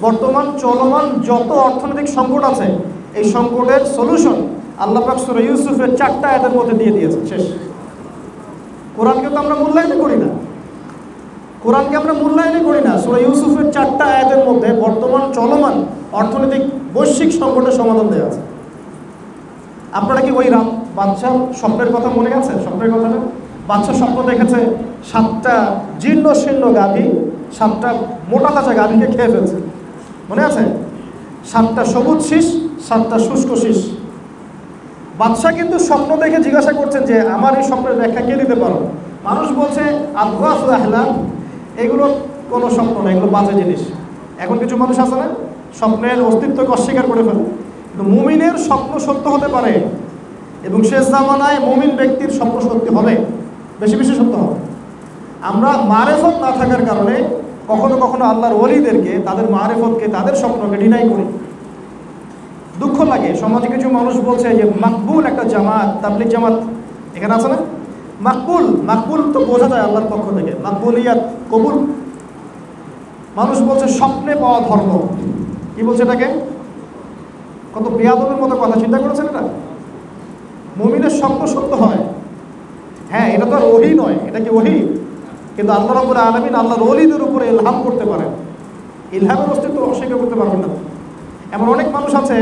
বর্তমান চলমান যত অর্থনৈতিক সংকট আছে এই সংকটের সলিউশন আল্লাহ পাক সূরা ইউসুফের 4টা আয়াতের মধ্যে দিয়ে দিয়েছে। শেষ। কোরআনকে তো আমরা মূল্যায়ন করি না, কোরআনকে আমরা মূল্যায়ন করি না। সূরা ইউসুফের 4টা আয়াতের মধ্যে বর্তমান চলমান অর্থনৈতিক বৈশ্বিক সংকটের সমাধান দেওয়া আছে। আপনারা কি ওই বাদশার স্বপ্নের কথা মনে আছে? স্বপ্নের কথাটা বাদশার স্বপ্ন দেখেছে 7টা জীর্ণ শীর্ণ গাভী 7টা মোটা তাজা গাভীকে খেয়ে ফেলছে, মনে আছে? 7টা সবুজ শীষ 7টা শুষ্ক শীষ। বাদশাহ কিন্তু স্বপ্ন দেখে জিজ্ঞাসা করছেন যে আমার এই স্বপ্নের ব্যাখ্যা কে দিতে পারো? মানুষ বলছে আদগাস আহলাম, এগুলো কোনো স্বপ্ন না, এগুলো বাজে জিনিস। এখন কিছু মানুষ আছে না স্বপ্নের অস্তিত্বকে অস্বীকার করে ফেলে, কিন্তু মুমিনের স্বপ্ন সত্য হতে পারে এবং শেষ জামানায় মুমিন ব্যক্তির স্বপ্ন সত্যি হবে, বেশি বেশি সত্য হবে। আমরা মারেফত না থাকার কারণে কখনো কখনো আল্লাহর ওলিদেরকে, তাদের মারেফতকে, তাদের স্বপ্নকে ডিনাই করি। দুঃখ লাগে সমাজে কিছু মানুষ বলছে যে মাকবুল একটা জামাত, তাবলিগ জামাত এখানে আছে না, মাকবুল। মাকবুল তো বোঝা যায় আল্লাহর পক্ষ থেকে, মাকবুলিয়াত কবুল। মানুষ বলছে স্বপ্নে পাওয়া ধর্ম। কি বলছে এটাকে? কত বেয়াদবের মতো কথা, চিন্তা করেছেন এটা? মুমিনের স্বপ্ন সত্য হয়, হ্যাঁ, এটা তো আর ওহী নয়, এটা কি ওহী? কিন্তু আল্লাহ রাব্বুল আলামিন আল্লাহর ওলিদের উপরে ইলহাম করতে পারেন, ইলহামের অস্তিত্ব অস্বীকার করতে পারবেন না। এমন অনেক মানুষ আছে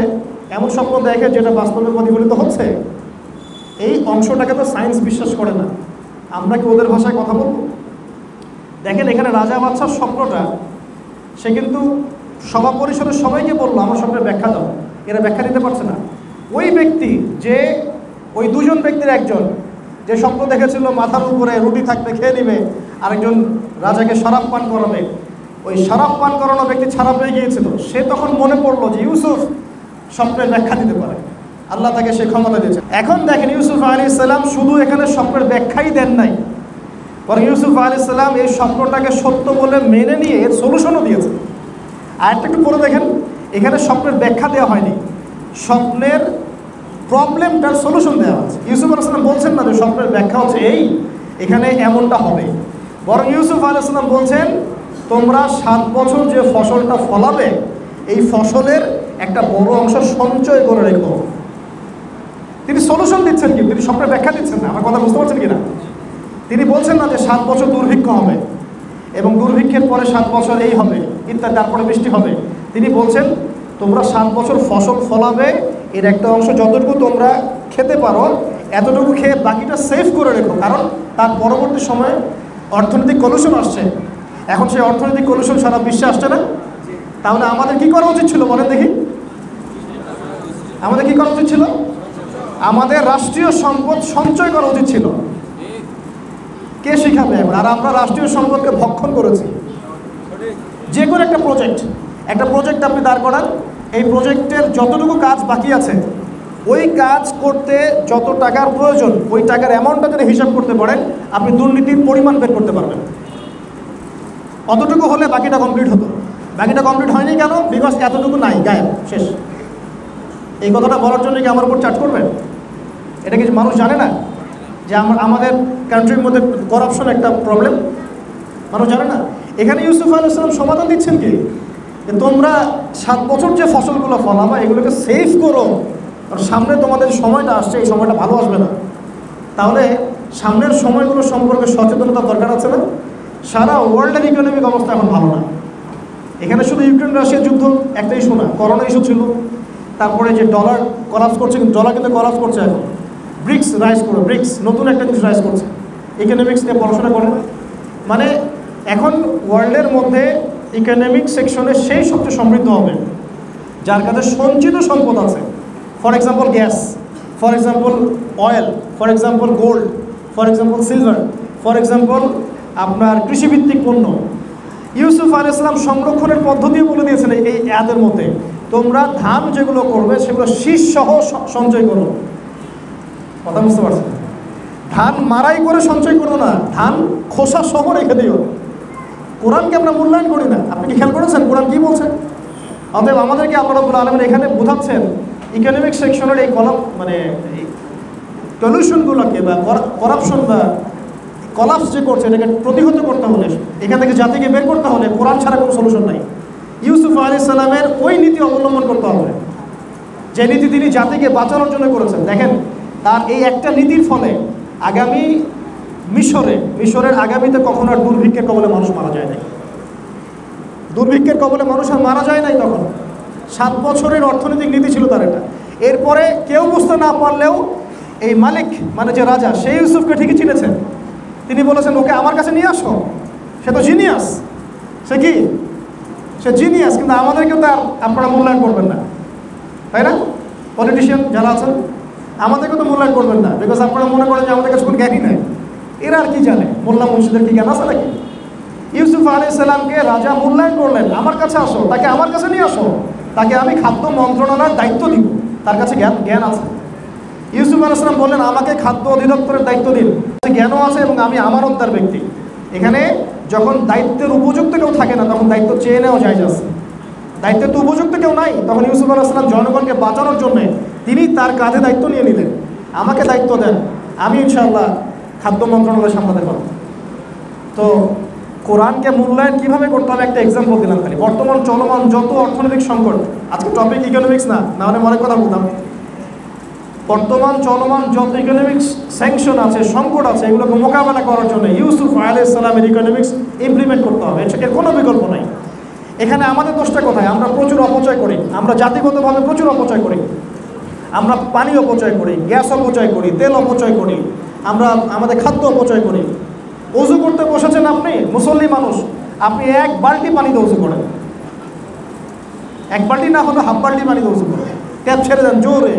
এমন স্বপ্ন দেখে যেটা বাস্তবে প্রতিফলিত হচ্ছে। এই অংশটাকে তো সায়েন্স বিশ্বাস করে না, আমরা কি ওদের ভাষায় কথা বলবো? দেখেন এখানে রাজা বাদশার স্বপ্নটা, সে কিন্তু সভা পরিষদের সবাইকে বললো আমার স্বপ্নের ব্যাখ্যা দাও, এরা ব্যাখ্যা দিতে পারছে না। ওই ব্যক্তি যে, ওই দুজন ব্যক্তির একজন যে স্বপ্ন দেখেছিল মাথার উপরে রুটি থাকবে খেয়ে নিবে, আরেকজন রাজাকে শরাব পান করাবে, ওই শরাব পান করানো ব্যক্তি ছাড়া পেয়ে গিয়েছিল। সে তখন মনে পড়লো যে ইউসুফ স্বপ্নের ব্যাখ্যা দিতে পারে, আল্লাহ তাকে সে ক্ষমতা দিয়েছে। এখন দেখেন ইউসুফ আলাইহিস সালাম শুধু এখানে স্বপ্নের ব্যাখ্যাই দেন নাই, বরং ইউসুফ আলাইহিস সালাম এই স্বপ্নটাকে সত্য বলে মেনে নিয়ে এর সলিউশনও দিয়েছে। আর একটা একটু পরে দেখেন, এখানে স্বপ্নের ব্যাখ্যা দেওয়া হয়নি, স্বপ্নের প্রবলেমটার সলিউশন দেওয়া আছে। ইউসুফ আলাইহিস সালাম বলছেন না যে স্বপ্নের ব্যাখ্যা হচ্ছে এই, এখানে এমনটা হবে, বরং ইউসুফ আলাইহিস সালাম বলছেন তোমরা 7 বছর যে ফসলটা ফলাবে এই ফসলের একটা বড় অংশ সঞ্চয় করে রেখো। তিনি সলিউশন দিচ্ছেন, কি তিনি স্বপ্নের ব্যাখ্যা দিচ্ছেন না। আমার কথা বুঝতে পারছেন কিনা? তিনি বলছেন না যে 7 বছর দুর্ভিক্ষ হবে এবং দুর্ভিক্ষের পরে 7 বছর এই হবে ইত্যাদি, তারপরে বৃষ্টি হবে। তিনি বলছেন তোমরা 7 বছর ফসল ফলাবে, এর একটা অংশ যতটুকু তোমরা খেতে পারো এতটুকু খেয়ে বাকিটা সেভ করে রেখো, কারণ তার পরবর্তী সময়ে অর্থনৈতিক কলুষণ আসছে। এখন সেই অর্থনৈতিক কলুষণ সারা বিশ্বে আসছে না? তাহলে আমাদের কি করা উচিত ছিল বলেন দেখি? আমাদের কি করা উচিত ছিল? আমাদের রাষ্ট্রীয় সম্পদ সঞ্চয় করা উচিত ছিল। কে শিখাবে এখন? আর আমরা রাষ্ট্রীয় সম্পদকে ভক্ষণ করেছি। যে কোনো একটা প্রজেক্ট আপনি দাঁড় করান, এই প্রজেক্টের যতটুকু কাজ বাকি আছে ওই কাজ করতে যত টাকার প্রয়োজন ওই টাকার অ্যামাউন্টটা যদি হিসাব করতে পারেন আপনি দুর্নীতির পরিমাণ বের করতে পারবেন। অতটুকু হলে বাকিটা কমপ্লিট হতো। বাকিটা কমপ্লিট হয়নি কেন? বিকজ এতটুকু নাই, গায়েব, শেষ। এই কথাটা বলার জন্য কি আমার উপর চার্জ করবেন? এটা কি মানুষ জানে না যে আমাদের কান্ট্রির মধ্যে করাপশন একটা প্রবলেম? মানুষ জানে না। এখানে ইউসুফ আলাইহিস সালাম সমাধান দিচ্ছেন কি, যে তোমরা 7 বছর যে ফসলগুলো ফলাবা এগুলোকে সেভ করো, আর সামনে তোমাদের সময়টা আসছে এই সময়টা ভালো আসবে না। তাহলে সামনের সময়গুলো সম্পর্কে সচেতনতা দরকার আছে না? সারা ওয়ার্ল্ডের ইকোনমিক অবস্থা এখন ভালো না। এখানে শুধু ইউক্রেন রাশিয়ার যুদ্ধ একটা ইস্যু না, করোনা ইস্যু ছিল, তারপরে যে ডলার কলাপস করছে, কিন্তু ডলার কিন্তু কলাপস করছে এখন। ব্রিক্স রাইজ করে, ব্রিক্স নতুন একটা জিনিস রাইজ করছে। ইকোনমিক্স নিয়ে পড়াশোনা করেন, মানে এখন ওয়ার্ল্ডের মধ্যে ইকোনমিক সেকশনে সেই সবচেয়ে সমৃদ্ধ হবে যার কাছে সঞ্চিত সম্পদ আছে। For example gas, for example oil, for example gold, for example silver, for example আপনার কৃষিভিত্তিক পণ্য। ইউসুফ আলাইহিস সালাম সংরক্ষণের পদ্ধতিও বলে দিয়েছেন এই আয়াতের মধ্যে, তোমরা ধান যেগুলো করবে সেগুলো শীষ সহ সঞ্চয় করো। কথা বুঝতে পারছেন? ধান মারাই করে সঞ্চয় করো না, ধান খোসা সহ রেখে দিও। কোরআনকে আমরা মূল্যায়ন করি না। আপনি কি খেয়াল করেছেন কোরআন কি বলছেন? অতএব আমাদেরকে আল্লাহ রাব্বুল আলামিন এখানে বোঝাচ্ছেন ইকোনমিক সেকশনের এই পলিউশনগুলোকে বা করাপশন বা কলাপস যে করছে এটাকে প্রতিহত করতে হলে, এখান থেকে জাতিকে বের করতে হলে কোরআন ছাড়া কোনো সলিউশন নাই। ইউসুফ আলাইহিস সালামের ওই নীতি অবলম্বন করতে হবে যে নীতি তিনি জাতিকে বাঁচানোর জন্য করেছেন। দেখেন তার এই একটা নীতির ফলে আগামী মিশরের আগামীতে কখনো আর দুর্ভিক্ষের কবলে মানুষ মারা যায় নাই। দুর্ভিক্ষের কবলে মানুষ আর মারা যায় নাই তখন। 7 বছরের অর্থনৈতিক নীতি ছিল তার এটা। এরপরে কেউ বুঝতে না পারলেও এই মালিক মানে যে রাজা, সেই ইউসুফকে ঠিকই চিনেছেন। তিনি বলেছেন ওকে আমার কাছে নিয়ে আসো, সে তো জিনিয়াস। সে কি? সে জিনিয়াস, কিন্তু আমাদেরকেও তার আপনারা মূল্যায়ন করবেন না, তাই না? পলিটিশিয়ান যারা আছেন আমাদেরকে তো মূল্যায়ন করবেন না, বিকজ আপনারা মনে করেন যে আমাদের কাছে কোনো জ্ঞানই নাই। এরা আর কি জানে? মোল্লা মুন্সিদের কি জ্ঞান আছে নাকি? ইউসুফ আলাইহিস সালামকে রাজা মূল্যায়ন করলেন, আমার কাছে আসো, তাকে আমার কাছে নিয়ে আসো, তাকে আমি খাদ্য মন্ত্রণালয়ের দায়িত্ব দিব, তার কাছে জ্ঞান আছে। ইউসুফ আলাইহিস সালাম বললেন আমাকে খাদ্য অধিদপ্তরের দায়িত্ব দিন, জ্ঞানও আছে এবং আমি আমানতদার ব্যক্তি। এখানে যখন দায়িত্বের উপযুক্ত কেউ থাকে না তখন দায়িত্ব চেয়ে নেওয়া যায় আছে। দায়িত্বের তো উপযুক্ত কেউ নাই, তখন ইউসুফ আলাইহিস সালাম জনগণকে বাঁচানোর জন্য তিনি তার কাঁধে দায়িত্ব নিয়ে নিলেন, আমাকে দায়িত্ব দেন, আমি ইনশাআল্লাহ খাদ্য মন্ত্রণালয় সামলাতে পারব। তো কোরআনকে মূল্যায়ন কীভাবে করতে হবে একটা এক্সাম্পল দিলাম খালি। বর্তমান চলমান যত অর্থনৈতিক সংকট, আজকে টপিক ইকোনমিক্স না হলে অনেক কথা বলতাম। বর্তমান চলমান যত ইকোনমিক্স স্যাংশন আছে, সংকট আছে, এগুলোকে মোকাবেলা করার জন্য ইউসুফ আলাইহিস সালামের ইকোনমিক্স ইমপ্লিমেন্ট করতে হবে, এর কোনো বিকল্প নাই। এখানে আমাদের দোষটা কোথায়? আমরা প্রচুর অপচয় করি, আমরা জাতিগতভাবে প্রচুর অপচয় করি। আমরা পানি অপচয় করি, গ্যাস অপচয় করি, তেল অপচয় করি, আমরা আমাদের খাদ্য অপচয় করি। অজু করতে বসেছেন আপনি, মুসল্লি মানুষ, আপনি 1 বালতি পানিতে অজু করেন, 1 বালতি না হলে হাফ বালতি পানিতে অজু করেন, ট্যাপ ছেড়ে দেন জোরে।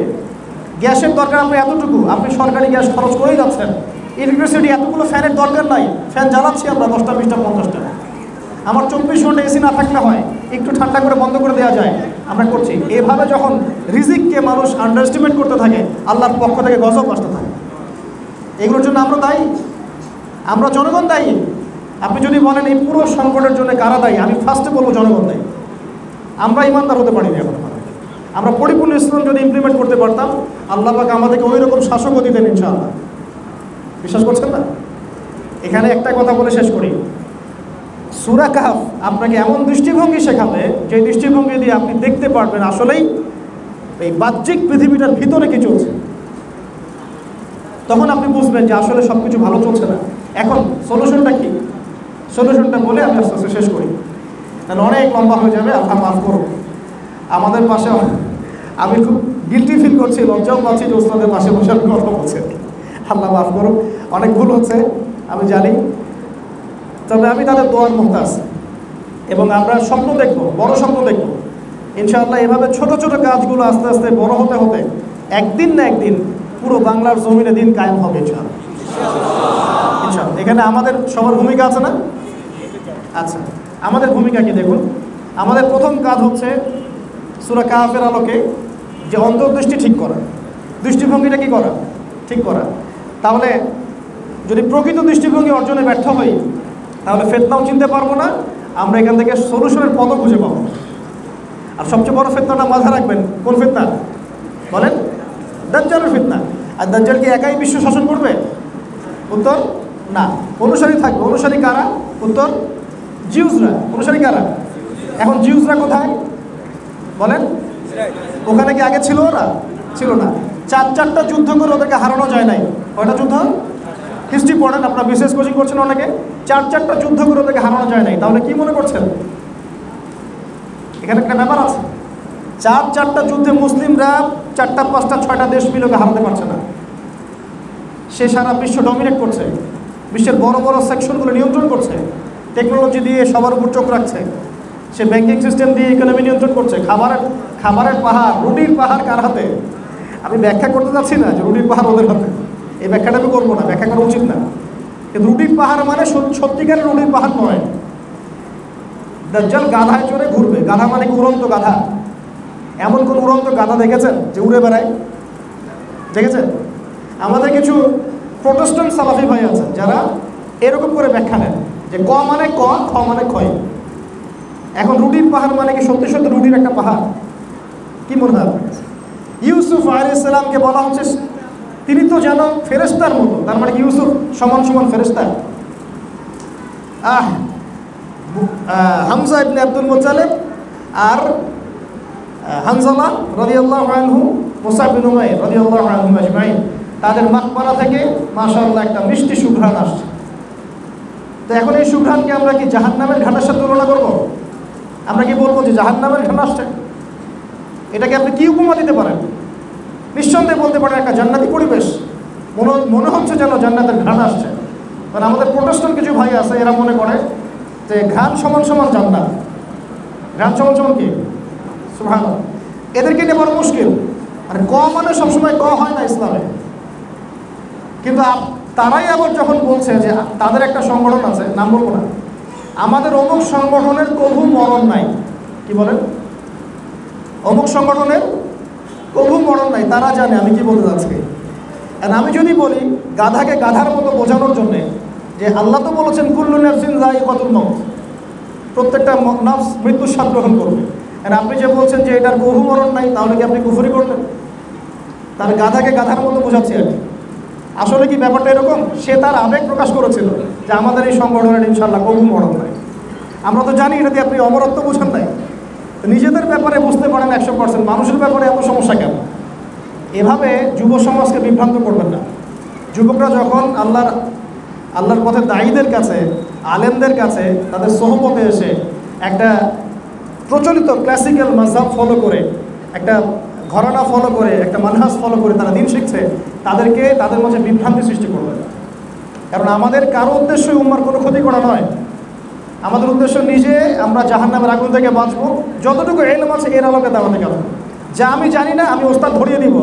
গ্যাসের দরকার আপনি এতটুকু, আপনি সরকারি গ্যাস খরচ করেই যাচ্ছেন। ইলেকট্রিসিটি এতগুলো ফ্যানের দরকার নাই, ফ্যান জ্বালাচ্ছি আমরা 10টা 20টা 50টা। আমার 24 ঘন্টা এসি না থাকলে হয়, একটু ঠান্ডা করে বন্ধ করে দেওয়া যায়, আমরা করছি। এভাবে যখন রিজিককে মানুষ আন্ডারএস্টিমেট করতে থাকে, আল্লাহর পক্ষ থেকে গজব আসতে থাকে। এগুলোর জন্য আমরা দায়ী, আমরা জনগণ দায়ী। আপনি যদি বলেন এই পুরো সংকটের জন্য কারা দায়ী, আমি ফার্স্টে বলবো জনগণ দায়ী। আমরা ইমানদার হতে পারিনি এখন। আমরা পরিপূর্ণ ইসলাম যদি ইমপ্লিমেন্ট করতে পারতাম, আল্লাহ পাক আমাদেরকে ওই রকম শাসকও দিতেন ইনশাআল্লাহ। বিশ্বাস করছেন না? এখানে একটা কথা বলে শেষ করি। সূরা কাহফ আপনাকে এমন দৃষ্টিভঙ্গি শেখাবে, যে দৃষ্টিভঙ্গি দিয়ে আপনি দেখতে পারবেন আসলেই এই বাহ্যিক পৃথিবীটার ভিতরে কি চলছে। তখন আপনি বুঝবেন যে আসলে সব কিছু ভালো চলছে না। এখন সলিউশনটা কি? সলিউশনটা বলে আমি আস্তে আস্তে শেষ করি, তাহলে অনেক লম্বা হয়ে যাবে। আল্লাহ মাফ করুন। আমাদের পাশে আমি খুব গিল্টি ফিল করছি, লজ্জাও পাচ্ছি যে ওস্তাদের পাশে বসে আমি কথা বলছি। আল্লাহ মাফ করুন, অনেক ভুল হচ্ছে আমি জানি, তবে আমি তাদের দোয়ার মুহতাজ। এবং আমরা স্বপ্ন দেখব, বড় স্বপ্ন দেখব ইনশাআল্লাহ। এভাবে ছোট ছোট কাজগুলো আস্তে আস্তে বড় হতে হতে একদিন না একদিন পুরো বাংলার জমিনে দিন কায়েম হবে ইনশাআল্লাহ। ইনশাআল্লাহ। এখানে আমাদের সবার ভূমিকা আছে না? আচ্ছা, আমাদের ভূমিকা কি দেখুন। আমাদের প্রথম কাজ হচ্ছে সূরা কাহফের আলোকে যে অন্তর্দৃষ্টি ঠিক করা, দৃষ্টিভঙ্গিটা কি করা, ঠিক করা। তাহলে যদি প্রকৃত দৃষ্টিভঙ্গি অর্জনে ব্যর্থ হই, তাহলে ফিতনাও চিনতে পারবো না, আমরা এখান থেকে সলিউশনের পথও খুঁজে পাবো। আর সবচেয়ে বড় ফিতনাটা মাথায় রাখবেন, কোন ফিতনা বলেন? দাজ্জালের ফিতনা। আর দাজ্জাল কি একাই বিশ্ব শাসন করবে? উত্তর না, অনুসারী থাকবে। অনুসারী কারা? উত্তর জিউসরা। অনুসারী কারা? এখন জিউসরা কোথায় বলেন? ওখানে কি আগে ছিল? ওরা ছিল না। 4টা যুদ্ধ করে ওদেরকে হারানো যায় নাই। কয়টা যুদ্ধ? হিস্ট্রি পড়েন, আপনারা বিশেষ কোচিং করছেন অনেকে। 4টা যুদ্ধ করে ওদেরকে হারানো যায় নাই। তাহলে কি মনে করছেন? এখানে একটা ব্যাপার আছে। 4টা যুদ্ধে মুসলিমরা 4টা 5টা 6টা দেশ মিলে হারাতে পারছে না। সে সারা বিশ্ব ডমিনেট করছে, বিশ্বের বড় বড় সেকশনগুলো নিয়ন্ত্রণ করছে, টেকনোলজি দিয়ে সবার উপর চোখ রাখছে। সে ব্যাংকিং সিস্টেম দিয়ে ইকোনমি নিয়ন্ত্রণ করছে। খাবারের পাহাড়, রুটির পাহাড় কার হাতে? আমি ব্যাখ্যা করতে চাচ্ছি না যে রুটির পাহাড় ওদের হাতে, এই ব্যাখ্যাটা আমি করবো না, ব্যাখ্যা করা উচিত না। কিন্তু রুটির পাহাড় মানে সত্যিকারের রুটির পাহাড় নয়। দাজ্জাল গাধায় চড়ে ঘুরবে। গাধা মানে কি? উড়ন্ত গাধা। এমন কোন উড়ন্ত গাধা দেখেছেন যে উড়ে বেড়ায়? দেখেছেন? আমাদের কিছু প্রোটেস্ট্যান্ট সালাফি ভাই আছে যারা এরকম করে ব্যাখ্যা নেন যে ক মানে ক, খ মানে ক্ষয়। এখন রুটির পাহাড় মানে কি সত্যি সত্যি রুটির একটা পাহাড়? কি মনে হয়? ইউসুফ আলাইহিস সালামকে বলা হচ্ছে তিনি তো যেন ফেরেশতার মতো। তার মানে কি ইউসুফ সমান সমান ফেরেশতা? হামজা ইবনে আব্দুল মুত্তালিব আর হানজালা রাদিয়াল্লাহু আনহু, মুসআব বিন উমাইর রাদিয়াল্লাহু আনহুম আজমাইন, তাদের মাকবারা থেকে মাশাআল্লাহ একটা মিষ্টি সুঘ্রাণ আসছে। তো এখন এই সুঘ্রাণকে আমরা কি জাহান্নামের ঘাটের সাথে তুলনা করব? আমরা কি বলবো যে জাহান্নামের ঘ্রাণ আসছে? এটাকে আপনি কি উপমা দিতে পারেন? নিঃসন্দেহে বলতে পারেন একটা জান্নাতি পরিবেশ, মনে হচ্ছে যেন জান্নাতের ঘ্রাণ আসছে। কারণ আমাদের প্রোটেস্ট্যান্ট কিছু ভাই আছে, এরা মনে করে যে ঘ্রাণ সমান সমান জান্নাত, ঘ্রাণ সমান সমান কি? সুবহানাল্লাহ। এদেরকে নিয়ে বড় মুশকিল। আর ক মানে সবসময় ক হয় না ইসলামে। কিন্তু তারাই আবার যখন বলছে যে তাদের একটা সংগঠন আছে, নাম বলবো না, আমাদের অমুক সংগঠনের কভু মরণ নাই। কি বলেন? অমুক সংগঠনের কভু মরণ নাই। তারা জানে আমি কি বলতে যাচ্ছি। আর আমি যদি বলি গাধাকে গাধার মতো বোঝানোর জন্যে যে আল্লাহ তো বলেছেন কুল্লু নাফসিন যায়িকাতুল মাউত, প্রত্যেকটা নফস মৃত্যুর স্বাদ গ্রহণ করবে। আর আপনি যে বলছেন যে এটার কভু মরণ নাই, তাহলে কি আপনি কুফরি করলেন? তার গাধাকে গাধার মতো বোঝাচ্ছি আর কি। আসলে কি ব্যাপারটা এরকম? সে তার আবেগ প্রকাশ করেছিল যে আমাদের এই সংগঠনের ইনশাল্লাহ কবু মরণ নাই। আমরা তো জানি এটা দিয়ে আপনি অমরত্ব বোঝান নাই। নিজেদের ব্যাপারে বুঝতে পারেন 100%, মানুষের ব্যাপারে এত সমস্যা কেন? এভাবে যুব সমাজকে বিভ্রান্ত করবেন না। যুবকরা যখন আল্লাহর পথে দায়ীদের কাছে, আলেমদের কাছে, তাদের সোহবতে এসে একটা প্রচলিত ক্লাসিক্যাল মাযহাব ফলো করে, একটা ঘরানা ফলো করে, একটা মানহাজ ফলো করে তারা দিন শিখছে, তাদের মাঝে বিভ্রান্তি সৃষ্টি করবে। কারণ আমাদের কারো উদ্দেশ্যই উম্মার কোনো ক্ষতি করা নয়। আমাদের উদ্দেশ্য নিজে আমরা জাহান্নামের আগুন থেকে বাঁচবো, যতটুকু ইলম আছে এর আলোকে দাওয়াতে কাজ। যা আমি জানি না আমি ওস্তাদ ধরিয়ে দিব।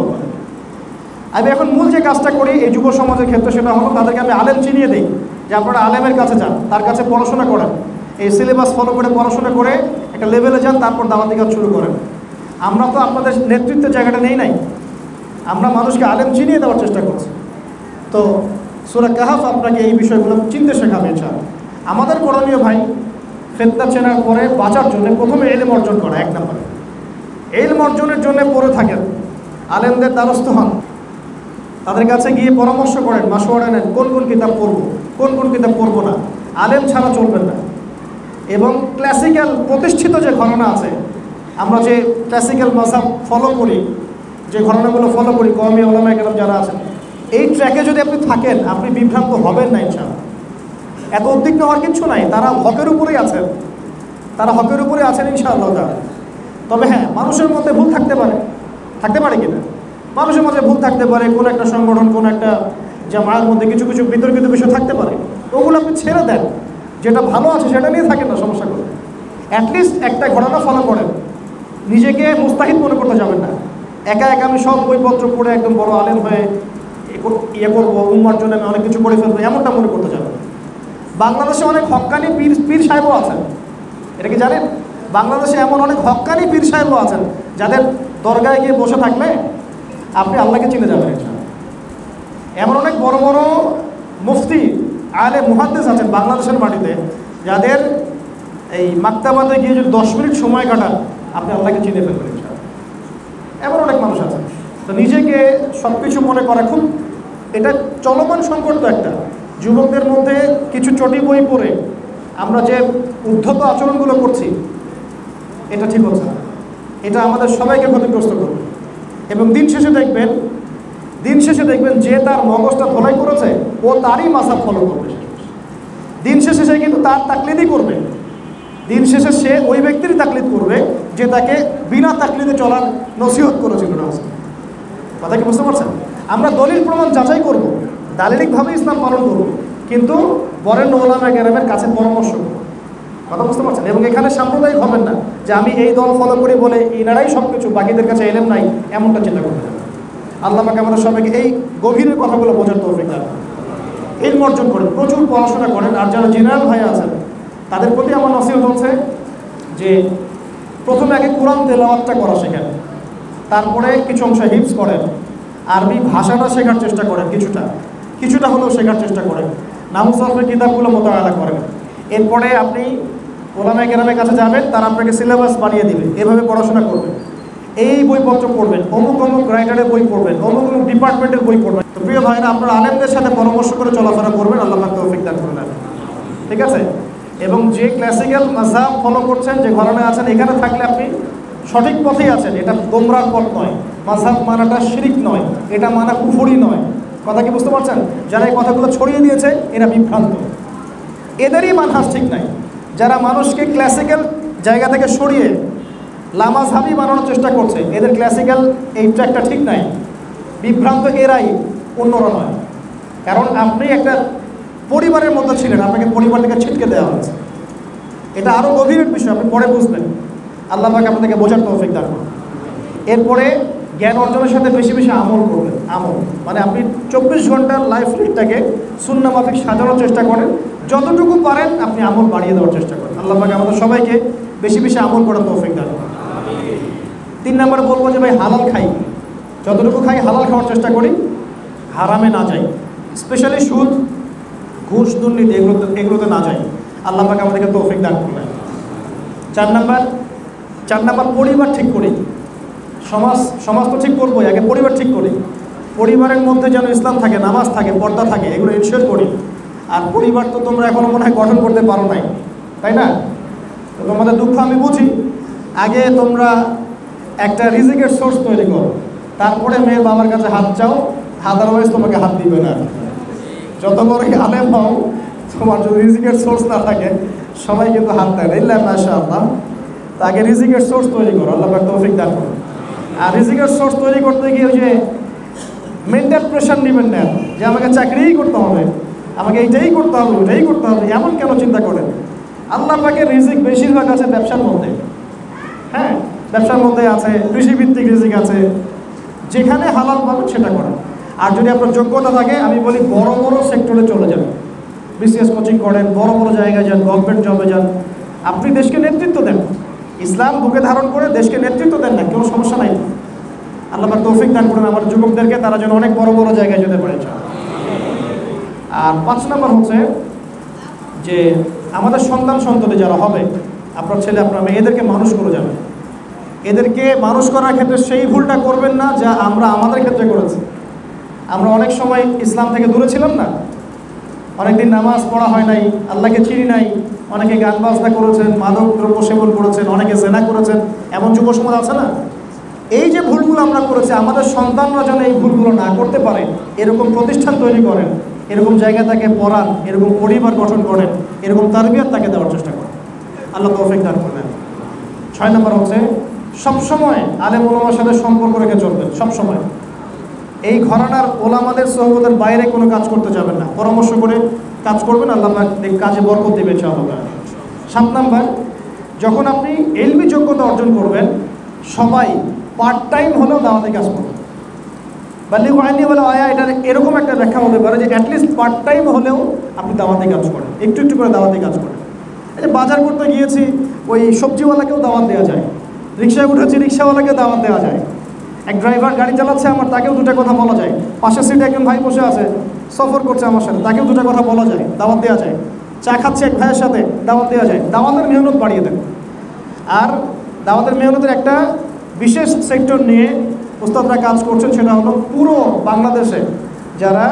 আমি এখন মূল যে কাজটা করি এই যুব সমাজের ক্ষেত্রে, সেটা হলো তাদেরকে আমি আলেম চিনিয়ে দিই যে আপনারা আলেমের কাছে যান, তার কাছে পড়াশোনা করেন, এই সিলেবাস ফলো করে পড়াশোনা করে একটা লেভেলে যান, তারপর দাওয়াতি কাজ শুরু করেন। আমরা তো আপনাদের নেতৃত্বের জায়গাটা নেই নাই, আমরা মানুষকে আলেম চিনিয়ে দেওয়ার চেষ্টা করছি। তো সূরা কাহফ আপনাকে এই বিষয়গুলো চিনতে শেখাবে। ইনশাআল্লাহ আমাদের করণীয় ভাই, ফিতনা চেনার পরে বাঁচার জন্য প্রথমে ইলম অর্জন করা। 1 নম্বরে ইলম অর্জনের জন্য পড়ে থাকেন, আলেমদের দ্বারস্থ হন, তাদের কাছে গিয়ে পরামর্শ করেন, মাশওয়ারা নেন, কোন কোন কিতাব পড়বো, কোন কোন কিতাব পড়বো না। আলেম ছাড়া চলবেন না। এবং ক্লাসিক্যাল প্রতিষ্ঠিত যে ঘরানা আছে, আমরা যে ক্লাসিক্যাল মাযহাব ফলো করি, যে ঘরানাগুলো ফলো করি, কওমি উলামায়ে কেরাম যারা আছেন, এই ট্র্যাকে যদি আপনি থাকেন আপনি বিভ্রান্ত হবেন না ইনশাআল্লাহ। এত উদ্বিগ্ন হওয়ার কিছু নাই, তারা হকের উপরেই আছেন, ইনশাআল্লাহ। তবে হ্যাঁ, মানুষের মধ্যে ভুল থাকতে পারে কিনা? মানুষের মধ্যে ভুল থাকতে পারে, কোন একটা সংগঠন, কোন একটা জামায়াতের মধ্যে কিছু কিছু বিতর্কিত বিষয় থাকতে পারে। ওগুলো আপনি ছেড়ে দেন, যেটা ভালো আছে সেটা নিয়ে থাকেন না, সমস্যা করে। অ্যাটলিস্ট একটা ঘটনা ফলো করেন, নিজেকে মুস্তাহিদ মনে করতে যাবেন না। একা আমি সব বইপত্র পড়ে একদম বড় আলেম হয়ে করবো, উম্মার জন্য আমি অনেক কিছু করে ফেলবো, এমনটা মনে করতে যাবেন। বাংলাদেশে অনেক হক্কানি পীর সাহেবও আছেন, এটা কি জানেন? বাংলাদেশে এমন অনেক হক্কানি পীর সাহেবও আছেন যাদের দরগায় গিয়ে বসে থাকলে আপনি আল্লাহকে চিনে যাবেন। এমন অনেক বড় বড় মুফতি, আলেম, মুহাদ্দিস আছেন বাংলাদেশের মাটিতে, যাদের এই মাকতাবাতে গিয়ে যদি 10 মিনিট সময় কাটান আপনি আল্লাহকে চিনে ফেলবেন। এমন অনেক মানুষ আছে। তো নিজেকে সব কিছু মনে করা খুব, এটা চলমান সংকট। তো একটা যুবকদের মধ্যে কিছু চটি বই পড়ে আমরা যে উদ্ধত আচরণগুলো করছি, এটা ঠিক হচ্ছে না। এটা আমাদের সবাইকে ক্ষতিগ্রস্ত করবে। এবং দিন শেষে দেখবেন যে তার মগজটা ধোলাই করেছে ও তারই মাযহাব ফলো করবে। দিন শেষে সে কিন্তু তার তাকলিদই করবে। দিন শেষে সে ওই ব্যক্তিরই তাকলিদ করবে যে তাকে বিনা তাকলিদে চলার নসিহত করেছিল। কথা কি বুঝতে পারছেন? আমরা দলিল প্রমাণ যাচাই করব, দালিলিকভাবে ইসলাম পালন করব, কিন্তু বরেণ্য উলামায়ে কেরামের কাছে পরামর্শ করব। কথা বুঝতে পারছেন? এবং এখানে সাম্প্রদায়িক হবেন না যে আমি এই দল ফলো করি বলে এনারাই সব কিছু, বাকিদের কাছে এলেম নাই, এমনটা চিন্তা করবেন না। আল্লাহ পাক আমাদের সবাইকে এই গভীরের কথাগুলো বোঝার তৌফিক দান করেন। ইলম অর্জন করেন, প্রচুর পড়াশোনা করেন। আর যারা জেনারেল ভাই আছেন তাদের প্রতি আমার নসিহত হচ্ছে যে প্রথমে আগে কোরআন তেলাওয়াতটা করা শেখেন, তারপরে কিছু অংশ হিফজ করেন, আরবি ভাষাটা শেখার চেষ্টা করেন, কিছুটা হলেও শেখার চেষ্টা করেন, নাহু সরফের কিতাবগুলো মোতালা করেন। এরপরে আপনি উলামায়ে কেরামের কাছে যাবেন, তারা আপনাকে সিলেবাস বানিয়ে দিবে, এভাবে পড়াশোনা করবেন, এই বইপত্র পড়বেন, অমুক রাইটারের বই পড়বেন, অমুক ডিপার্টমেন্টের বই পড়বেন। তো প্রিয় ভাইরা, আপনারা আলেমদের সাথে পরামর্শ করে চলাফেরা করবেন, আল্লাহ পাক তৌফিক দান করুন। ঠিক আছে? এবং যে ক্লাসিক্যাল মাযহাব ফলো করছেন, যে ঘরানায় আছেন, এখানে থাকলে আপনি সঠিক পথেই আছেন। এটা গোমরাহর পথ নয়। মাযহাব মানাটা শিরক নয়, এটা মানা কুফরি নয়। কথা কি বুঝতে পারছেন? যারা এই কথাগুলো ছড়িয়ে দিয়েছে এরা বিভ্রান্ত, এদেরই মানহাজ ঠিক নাই। যারা মানুষকে ক্লাসিক্যাল জায়গা থেকে সরিয়ে লামাযহাবি বানানোর চেষ্টা করছে, এদের ক্লাসিক্যাল এই ট্র্যাকটা ঠিক নাই। বিভ্রান্ত এরাই, অন্যরা নয়। কারণ আপনি একটা পরিবারের মধ্যে ছিলেন, আপনাকে পরিবার থেকে ছিটকে দেওয়া হয়েছে। এটা আরও গভীরের বিষয়, আপনি পরে বুঝবেন। আল্লাহ পাক আপনাদেরকে বোঝার তৌফিক দান করুন। এরপরে জ্ঞান অর্জনের সাথে বেশি বেশি আমল করবেন। আমল মানে আপনি 24 ঘন্টার লাইফ লিডটাকে সুন্নাহ মাফিক সাজানোর চেষ্টা করেন। যতটুকু পারেন আপনি আমল বাড়িয়ে দেওয়ার চেষ্টা করেন। আল্লাহ পাক আমাদের সবাইকে বেশি বেশি আমল করার তৌফিক দান করুন। 3 নম্বরে বলবো যে ভাই হালাল খাই, যতটুকু খাই হালাল খাওয়ার চেষ্টা করি, হারামে না যাই। স্পেশালি সুদ, ঘুষ, দুর্নীতি এগুলোতে না যাই। আল্লাহ পাক আমাদেরকে তৌফিক দান করবেন। 4 নাম্বার পরিবার ঠিক করি। সমাজ তো ঠিক করবোই, আগে পরিবার ঠিক করি। পরিবারের মধ্যে যেন ইসলাম থাকে, নামাজ থাকে, পর্দা থাকে, এগুলো ইনশিওর করি। আর পরিবার তো তোমরা এখনো মনে হয় গঠন করতে পারো নাই, তাই না? তো তোমাদের দুঃখ আমি বুঝি। আগে তোমরা একটা রিজিকের সোর্স তৈরি করো, তারপরে মেয়ের বাবার কাছে হাত চাও, আদারওয়াইজ তোমাকে হাত দিবে না। যত বড়ই আলেম হও, তোমার যদি রিজিকের সোর্স না থাকে সবাই কিন্তু হাত দেয় না। ইল্লা মাশাআল্লাহ। তো আগে রিজিকের সোর্স তৈরি করো, আল্লাহ পাক তৌফিক দান করুন। আর রিজিকের সোর্স তৈরি করতে গিয়ে ওই যে মেন্টাল প্রেশার নেবেন না, যে আমাকে চাকরিই করতে হবে, আমাকে এইটাই করতে হবে, ওইটাই করতে হবে, এমন কেন চিন্তা করেন? আল্লাহ পাকের রিজিক বেশিরভাগ আছে ব্যবসার মধ্যে। হ্যাঁ, ব্যবসার মধ্যে আছে, কৃষিভিত্তিক রিজিক আছে। যেখানে হালাল পাবেন সেটা করেন। আর যদি আপনার যোগ্যতা থাকে, আমি বলি বড় বড় সেক্টরে চলে যান, বিসিএস কোচিং করেন, বড় বড় জায়গায় যান, গভর্নমেন্ট জবে যান। আপনি দেশকে নেতৃত্ব দেন, ইসলাম বুকে ধারণ করে দেশকে নেতৃত্ব দেন না, কোনো সমস্যা নাই। আল্লাহ পাক তৌফিক দান করেন আমার যুবকদেরকে, তারা যেন অনেক বড় বড় জায়গায় যেতে পারে। আর 5 নম্বর হচ্ছে যে আমাদের সন্ততি যারা হবে, আপনার ছেলে আপনার মেয়ে, এদেরকে মানুষ করে যাবেন। এদেরকে মানুষ করার ক্ষেত্রে সেই ভুলটা করবেন না যা আমরা আমাদের ক্ষেত্রে করেছি। আমরা অনেক সময় ইসলাম থেকে দূরে ছিলাম না, অনেকদিন নামাজ পড়া হয় নাই, আল্লাহকে চিনি নাই, অনেকে গান বাজনা করেছেন, মাদক দ্রব্য সেবন করেছেন, অনেকে জেনা করেছেন, এমন যুব সমাজ আছে না? এই যে ভুলগুলো আমরা করেছি, আমাদের সন্তানরা যেন এই ভুলগুলো না করতে পারে এরকম প্রতিষ্ঠান তৈরি করেন, এরকম জায়গা তাকে পড়ান, এরকম পরিবার গঠন করেন, এরকম তারবিয়াত তাকে দেওয়ার চেষ্টা করেন। আল্লাহ তৌফিক দান করবেন। 6 নম্বর হচ্ছে সবসময় আলেম ওলামার সাথে সম্পর্ক রেখে চলবেন। সবসময় এই ঘরানার ওলামাদের সোহবতের বাইরে কোনো কাজ করতে যাবেন না, পরামর্শ করে কাজ করবেন, আল্লাহ কাজে বরকত দেবে ইনশাআল্লাহ। 7 নম্বর, যখন আপনি ইলমি যোগ্যতা অর্জন করবেন, সবাই পার্ট টাইম হলেও দাওয়াতে কাজ করবেন। বাল্লিগু আন্নী ওয়ালাউ আয়া, এটার এরকম একটা ব্যাখ্যা হতে পারে যে অ্যাটলিস্ট পার্ট টাইম হলেও আপনি দাওয়াতে কাজ করেন, একটু একটু করে দাওয়াতে কাজ করেন। এই যে বাজার করতে গিয়েছি, ওই সবজিওয়ালাকেও দাওয়াত দেওয়া যায়, রিক্সায় উঠেছি, রিক্সাওয়ালাকে দাওয়াত দেওয়া যায়, এক ড্রাইভার গাড়ি চালাচ্ছে আমার, তাকেও 2টা কথা বলা যায়। পাশের সিটে একজন ভাই বসে আছে, সফর করছে আমার সাথে, তাকেও 2টা কথা বলা যায়, দাওয়াত দেওয়া যায়। চা খাচ্ছে এক ভাইয়ের সাথে, দাওয়াত দেওয়া যায়। দাওয়াতের মেহনত বাড়িয়ে দেন। আর দাওয়াতের মেহনতের একটা বিশেষ সেক্টর নিয়ে উস্তাদরা কাজ করছেন, সেটা হলো পুরো বাংলাদেশে যারা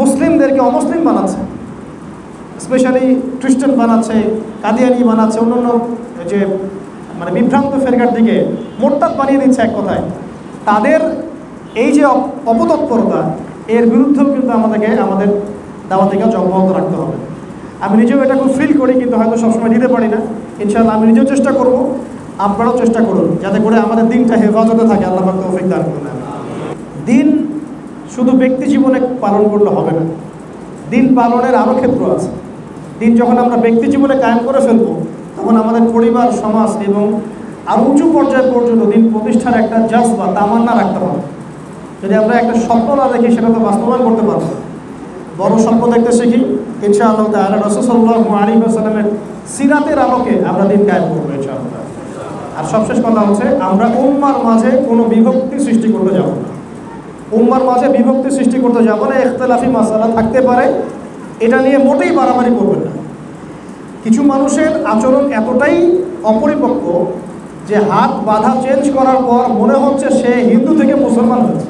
মুসলিমদেরকে অমুসলিম বানাচ্ছে, স্পেশালি খ্রিস্টান বানাচ্ছে, কাদিয়ানি বানাচ্ছে, অন্যান্য যে মানে বিভ্রান্ত ফেরকার দিকে মোরতাদ বানিয়ে দিচ্ছে এক কথায়, তাদের এই যে অপতৎপরতা, এর বিরুদ্ধেও কিন্তু আমাদের দাওয়াতে কাজ অব্যাহত রাখতে হবে। আমি নিজেও এটা খুব ফিল করি, কিন্তু হয়তো সবসময় দিতে পারি না। ইনশাআল্লাহ আমি নিজেও চেষ্টা করব, আপনারাও চেষ্টা করুন, যাতে করে আমাদের দিনটা হেফাজতে থাকে। আল্লাহ পাক তৌফিক দান করুন। দিন শুধু ব্যক্তি জীবনে পালন করলে হবে না, দিন পালনের আরও ক্ষেত্র আছে। দিন যখন আমরা ব্যক্তি জীবনে কায়েম করে ফেলবো, তখন আমাদের পরিবার, সমাজ এবং আরও উঁচু পর্যায় পর্যন্ত দিন প্রতিষ্ঠার একটা জজবা, তামান্না রাখতে হবে। যদি আমরা একটা স্বপ্ন না দেখি, সেটা তো বাস্তবায়ন করতে পারবো। বড় স্বপ্ন দেখতে শিখি, ইনশাআল্লাহ তাআলা রাসূল সাল্লাল্লাহু আলাইহি ওয়াসাল্লামের সিরাতের আলোকে আমরা দিন কায়েম করবো ইনশাআল্লাহ। আর সবশেষ কথা হচ্ছে, আমরা উম্মার মাঝে কোনো বিভক্তি সৃষ্টি করতে যাব না। উম্মার মাঝে বিভক্তি সৃষ্টি করতে যাব না। ইখতিলাফি মাসালা থাকতে পারে, এটা নিয়ে মোটেই বাড়াবাড়ি করবেন না। কিছু মানুষের আচরণ এতটাই অপরিপক্ক যে হাত বাঁধা চেঞ্জ করার পর মনে হচ্ছে সে হিন্দু থেকে মুসলমান হয়েছে।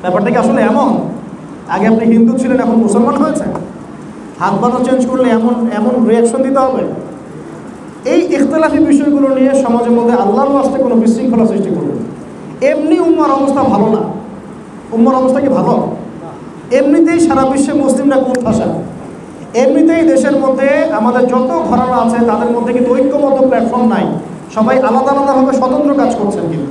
ব্যাপারটা কি আসলে এমন? আগে আপনি হিন্দু ছিলেন, এখন মুসলমান হয়েছে? হাত বাঁধা চেঞ্জ করলে এমন এমন রিয়াকশন দিতে হবে? এই ইখতিলাফি বিষয়গুলো নিয়ে সমাজের মধ্যে আল্লাহর ওয়াস্তে কোনো বিশৃঙ্খলা সৃষ্টি করবে। এমনি উম্মার অবস্থা ভালো না। উম্মার অবস্থা কি ভালো? এমনিতেই সারা বিশ্বে মুসলিমরা কোন ভাষা, এমনিতেই দেশের মধ্যে আমাদের যত ঘরানা আছে তাদের মধ্যে কিন্তু ঐক্যবদ্ধ প্ল্যাটফর্ম নাই, সবাই আলাদা আলাদাভাবে স্বতন্ত্র কাজ করছেন। কিন্তু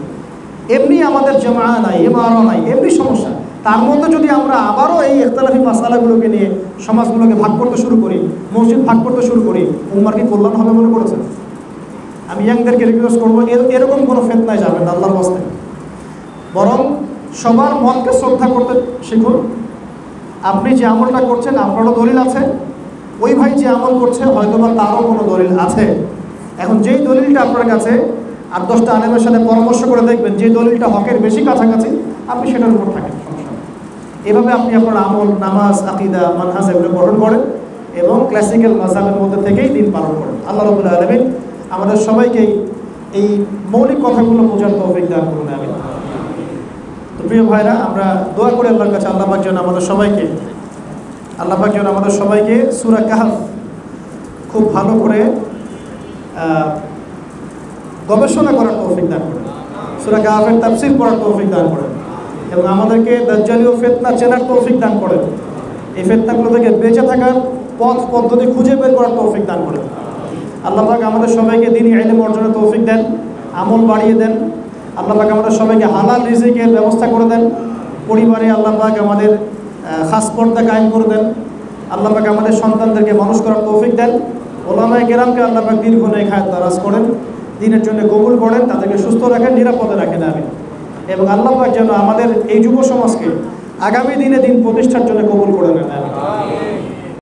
এমনি আমাদের জামা নাই, ইমারা নাই, এমনি সমস্যা। তার মধ্যে যদি আমরা আবারও এই ইখতিলাফি মাসালাগুলোকে নিয়ে সমাজগুলোকে ভাগ করতে শুরু করি, মসজিদ ভাগ করতে শুরু করি, উম্মার কি কল্যাণ হবে মনে করেছেন? আমি ইয়াংদেরকে রিকোয়েস্ট করবো, এরকম কোনো ফিতনায় যাবেন না আল্লাহর ওয়াস্তে। বরং সবার মতকে শ্রদ্ধা করতে শিখুন। আপনি যে আমলটা করছেন আপনারও দলিল আছে, ওই ভাই যে আমল করছে হয়তোবা তারও কোনো দলিল আছে। এখন যেই দলিলটা আপনার কাছে 8-10টা আলেমের সাথে পরামর্শ করে দেখবেন যে দলিলটা হকের বেশি কাছাকাছি, আপনি সেটার উপর থাকেন। এভাবে আপনি আপনার আমল, নামাজ, আকিদা, মানহাজ এগুলো গঠন করেন এবং ক্লাসিক্যাল মাযহাবের মধ্যে থেকেই দিন পালন করেন। আল্লাহ রাব্বুল আলামিন আমাদের সবাইকে এই মৌলিক কথাগুলো বোঝার তৌফিক দান করুন। আমিন। তো প্রিয় ভাইরা, আমরা দোয়া করি আল্লাহর কাছে আল্লাহ পাক যেন আমাদের সবাইকে সূরা কাহফ খুব ভালো করে গবেষণা করার তৌফিক দান করেন, সূরা কাহফের তাফসীর পড়ার তৌফিক দান করেন এবং আমাদেরকে দাজ্জালি ও ফিতনা চেনার তৌফিক দান করেন। এই ফিতনাগুলো থেকে বেঁচে থাকার পথ পদ্ধতি খুঁজে বের করার তৌফিক দান করেন। আল্লাহ পাক আমাদের সবাইকে দ্বীনি ইলম অর্জনের তৌফিক দেন, আমল বাড়িয়ে দেন। আল্লাহ পাক আমাদের সবাইকে হালাল রিজিকের ব্যবস্থা করে দেন। পরিবারে আল্লাহ পাক আমাদের খাস পর্দা কায়েম করে দেন। আল্লাহ পাক আমাদের সন্তানদেরকে মানুষ করার তৌফিক দেন। ওলামায়ে কেরামকে আল্লাহ পাক দীর্ঘ নেক হায়াত দারাজ করেন, দ্বীনের জন্য কবুল করেন, তাদেরকে সুস্থ রাখেন, নিরাপদে রাখেন। আমিন। এবং আল্লাহ পাক যেন আমাদের এই যুব সমাজকে আগামী দিনে দিন প্রতিষ্ঠার জন্য কবুল করে নেন। আমিন।